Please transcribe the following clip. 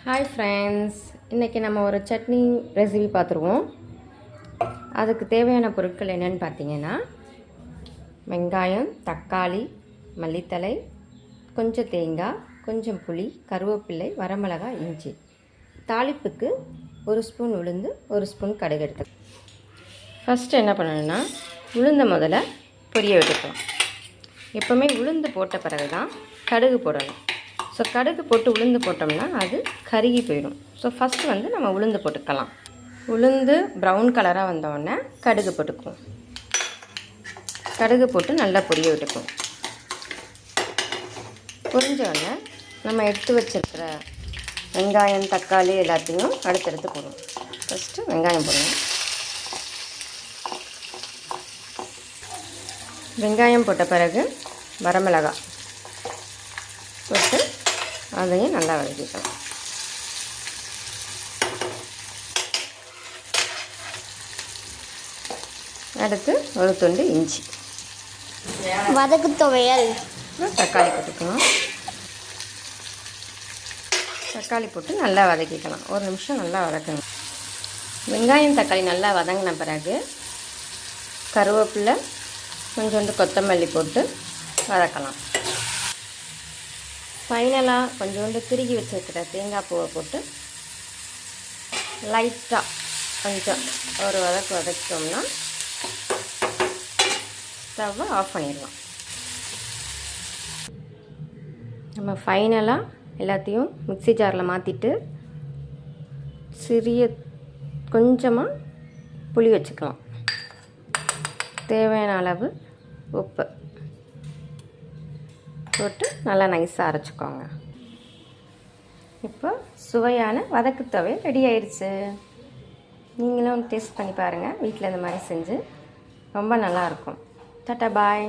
Hi friends, இன்றைக்கி நம்ம ஒரு சட்னி ரெசிபி பார்த்துருவோம். அதுக்கு தேவையான பொருட்கள் என்னென்னு பார்த்தீங்கன்னா, வெங்காயம், தக்காளி, மல்லித்தழை, கொஞ்சம் தேங்காய், கொஞ்சம் புளி, கருவேப்பிலை, வரமிளகாய், இஞ்சி. தாளிப்புக்கு 1 ஸ்பூன் உளுந்து, 1 ஸ்பூன் கடுகு எடுத்து. ஃபஸ்ட்டு என்ன பண்ணணுன்னா, உளுந்தை முதல்ல பொரிய விட்டுக்கலாம். எப்போவுமே உளுந்து போட்ட பிறகு தான் கடுகு போடணும். ஸோ கடுகு போட்டு உளுந்து போட்டோம்னா அது கருகி போயிடும். ஸோ ஃபஸ்ட்டு நம்ம உளுந்து போட்டுக்கலாம். உளுந்து ப்ரௌன் கலராக வந்தோடனே கடுகு போட்டுக்குவோம். கடுகு போட்டு நல்லா பொரிய விட்டுக்குவோம். பொரிஞ்சோடனே நம்ம எடுத்து வச்சுருக்கிற வெங்காயம், தக்காளி எல்லாத்தையும் அடுத்தடுத்து போடுவோம். ஃபஸ்ட்டு வெங்காயம் போடுவோம். வெங்காயம் போட்ட பிறகு வரமிளகாய் போட்டு அதையும் நல்லா வதக்கிக்கலாம். அடுத்து ஒரு துண்டு இஞ்சி, வதக்கு துவையல், தக்காளி போட்டுக்கலாம். தக்காளி போட்டு நல்லா வதக்கிக்கலாம். 1 நிமிஷம் நல்லா வதக்கணும். வெங்காயம், தக்காளி நல்லா வதங்கின பிறகு கருவேப்பிலை, கொஞ்சோண்டு கொத்தமல்லி போட்டு வதக்கலாம். ஃபைனலாக கொஞ்சோண்டு திருகி வச்சுருக்கிற தேங்காய் பூவை போட்டு லைட்டாக கொஞ்சம் ஒரு வதக்கிட்டோம்னா ஸ்டவ்வை ஆஃப் பண்ணிடலாம். நம்ம ஃபைனலாக எல்லாத்தையும் மிக்ஸி ஜாரில் மாற்றிட்டு கொஞ்சமாக புளி வச்சுக்கலாம். தேவையான அளவு உப்பு போட்டு நல்லா நைஸாக அரைச்சிக்கோங்க. இப்போ சுவையான வதக்கு துவையல் ரெடி ஆயிடுச்சு. நீங்களும் டேஸ்ட் பண்ணி பாருங்கள். வீட்டில் இந்த மாதிரி செஞ்சு ரொம்ப நல்லாயிருக்கும். டாட்டா பாய்.